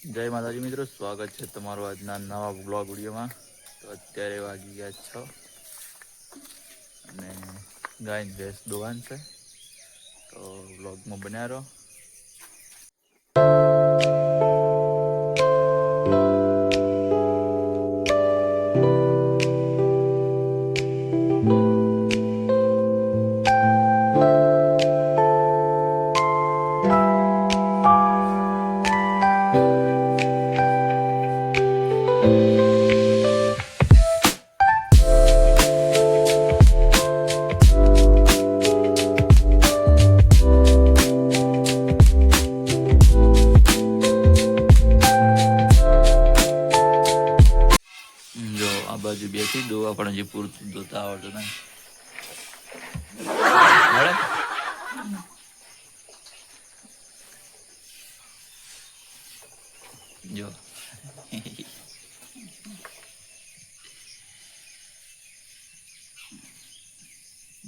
જય માતાજી મિત્રો, સ્વાગત છે તમારું આજના નવા બ્લોગ વિડીયોમાં. તો અત્યારે વાગી ગયા 6 અને ગાયને ભેંસ દોવાન છે. તો બ્લોગમાં બન્યા રહો. જો આ બાજુ બેસી દોવા પણ હજી પૂરતું દોતા આવડતું નહીં. જો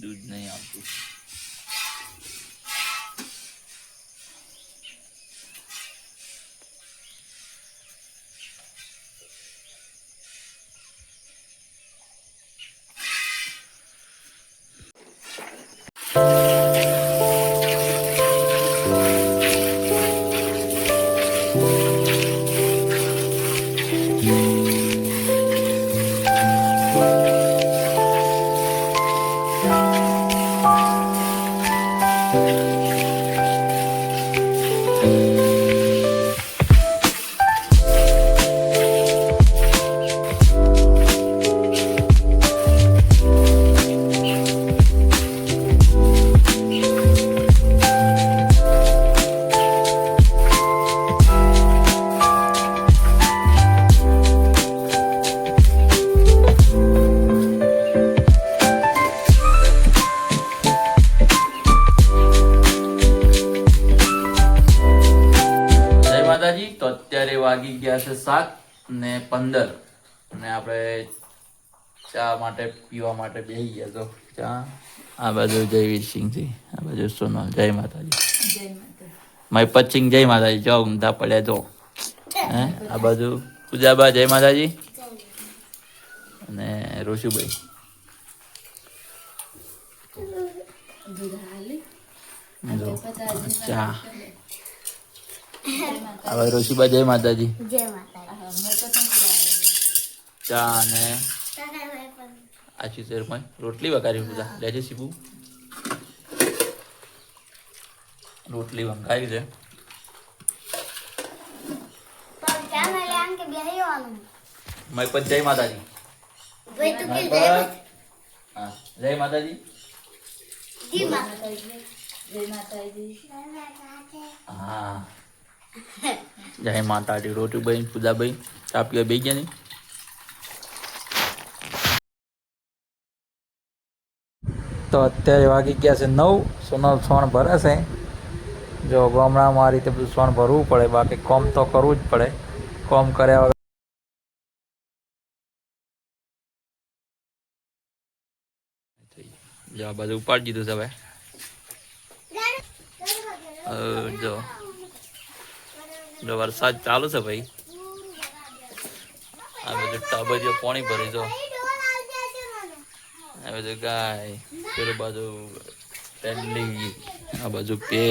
દૂધ નહીં આવતું. તો અત્યારે વાગી ગયા છે 7:15 અને આપણે ચા માટે પીવા માટે બેસી ગયા. તો ચા આ બાજુ જયવીર સિંહથી, આ બાજુ સોનલ. જય માતાજી. મારી પચિંગ જય માતાજી. જો ઊંધા પડ્યા જો. આ બાજુ પૂજાબા જય માતાજી અને રોશુભાઈ. ચા હવે રોશીબા જય માતાજી. ચા અને આછી શેરભાઈ રોટલી વઘારી. પૂજા લેજે સીબુ. રોટલી વઘારી છે. મયપત જય માતાજી. હા જય માતાજી. હા જય માતાજી. રોટીભાઈ પૂજાભાઈ ચા પીવા બે ગયા. નહીં તો અત્યારે વાગી ગયા છે 9. સોનલ સોણ ભરે છે. જો ગામડામાં આ રીતે બધું સોણ ભરવું પડે, બાકી કોમ તો કરવું જ પડે. કોમ કર્યા વગર જો આ બધું ઉપાડી દીધું છે. હવે જો વરસાદ ચાલુ છે ભાઈ. આ બધું ટાબરીઓ પાણી ભરી. જો આ બધું ગાય, પેલું બાજુ પેન્ડલી, આ બાજુ પે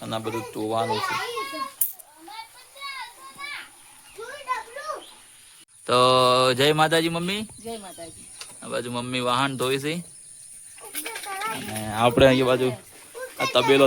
અને આ બધું ધોવાનું છે. તો જય માતાજી મમ્મી. જય માતાજી. આ બાજુ મમ્મી વાહન ધોઈ છે અને આપણે અહીંયા બાજુ આ તબેલો.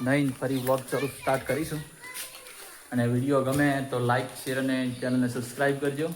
નહીં ફરી વ્લોગ ચાલુ સ્ટાર્ટ કરીશું. અને વિડીયો ગમે તો લાઈક શેર અને ચેનલને સબસ્ક્રાઈબ કરજો.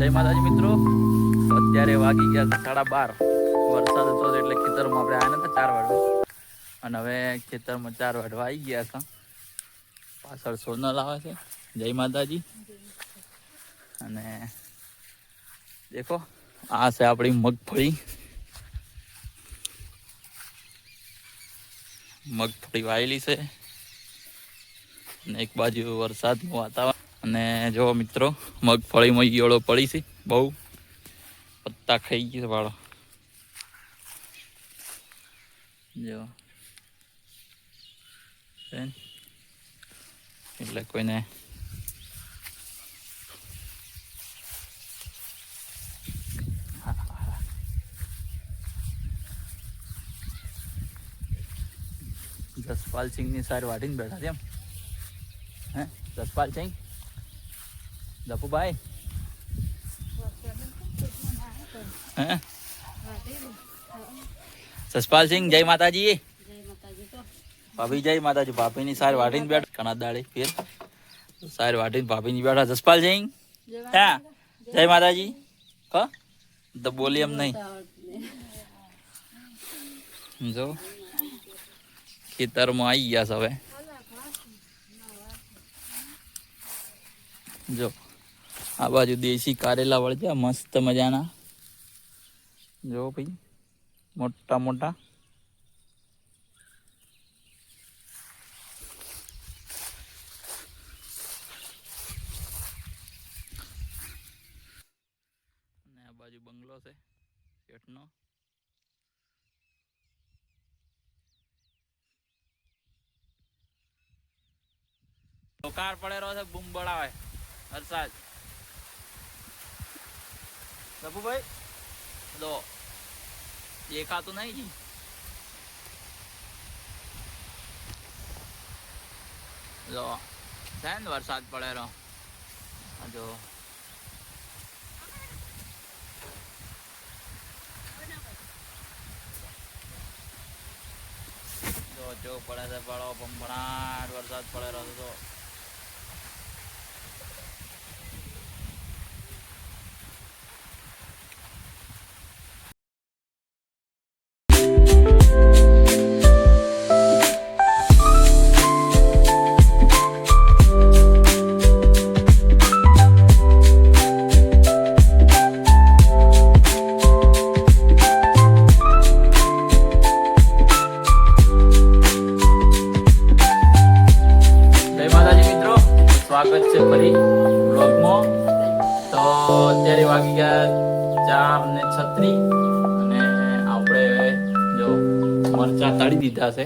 જય માતાજી મિત્રો, તો અત્યારે વાગી ગયા 12:30. વરસાદ હતો એટલે ખેતરમાં આપણે આવ્યા નતા 4 વાગે, અને હવે ખેતરમાં 4 વાગવા આવી ગયા હતા. પાછળ સોનલ આવે છે. જય માતાજી. અને દેખો આ છે આપણી મગફળી વાયેલી છે. અને એક બાજુ વરસાદનું વાતાવરણ. અને જો મિત્રો મગફળીમાં ઈયળો પડી છે, બહુ પત્તા ખાઈ ગયું વાળો. જો એટલે કોઈને જસપાલસિંહની સાર વાટીને બેઠા છે એમ. હે જસપાલસિંહ, દપુભાઈ, હે જસપાલસિંહ, જય માતાજી. ભાભી જય માતાજી. ભાભીની સાર વાટીને બેઠા કણા દાડી ફેર સાર વાટીને ભાભીની બેઠા. જસપાલસિંહ, હા જય માતાજી. ક તો બોલી એમ નહીં. જો ખેતરમાં આવી ગયા છે હવે. જો આ બાજુ દેશી કારેલા વળગ્યા મસ્ત મજાના. જો ભાઈ મોટા મોટા. અને આ બાજુ બંગલો છે શેઠનો. કાર પડે રહ્યો છે, બૂમ બળાવે વરસાદ. દપુભાઈ દો દેખાતું નહીં જી. જો છે ને વરસાદ પડે રહ્યો. જો જો પડે છે પડો ભંભણાટ વરસાદ પડે રહ્યો તો. સ્વાગત છે ફરી બ્લોગમાં. તો અત્યારે વાગી ગયા 4:36 અને આપણે જો મરચા તળી દીધા છે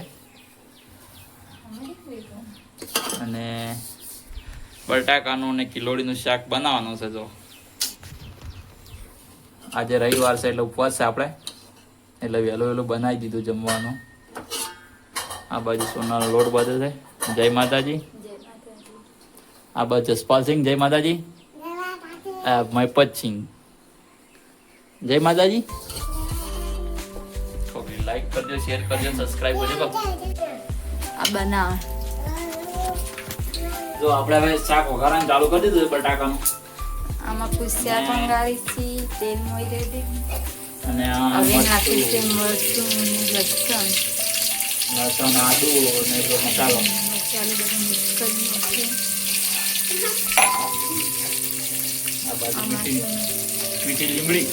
અને બટાકાનું અને કિલોડીનું શાક બનાવવાનું છે. જો આજે રવિવાર છે એટલે ઉપવાસ છે આપણે, એટલે વહેલું બનાવી દીધું જમવાનું. આ બાજુ સોનાનો લોટ બધો છે. જય માતાજી. આ બાજુ જસપાલસિંહ, જય માતાજી. મયપતસિંહ, જય માતાજી. લાઈક કરજો, શેર કરજો, સબસ્ક્રાઇબ કરજો. આ બનાવ જો આપણે હવે શાક વઘારવાનું ચાલુ કરી દીધું બટાકાનું. આમાં કુસિયા પંગાળી છે, તેલ મોઈ દે અને હવે નાખી છે મરચું અને લસણ, આદુ અને મસાલો બધું મિક્સ કરી નાખીએ. આ બાજુ મીઠી લીમડી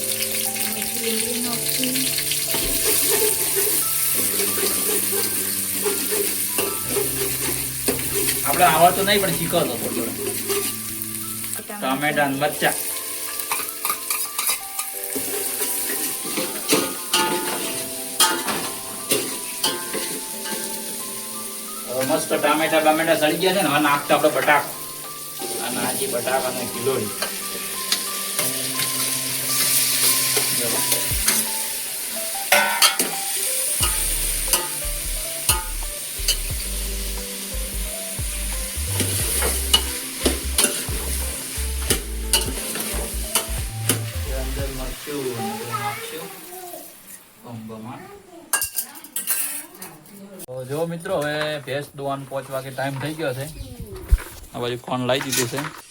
નાખી આપણે આવડતું નહીં પણ શીખો તો થોડું ટામેટા અને મરચા. મસ્ત ટામેટા બામેટા સળી ગયા છે ને. હવે નાખતા આપણે બટાકા અને આજી બટાકા ને કિલોડી. અંદર મરચું નાખશું. તો જો મિત્રો હવે ભેંસ દોવાનું પહોંચવા કે ટાઈમ થઈ ગયો છે. આ બાજુ કોણ લાવી દીધું છે.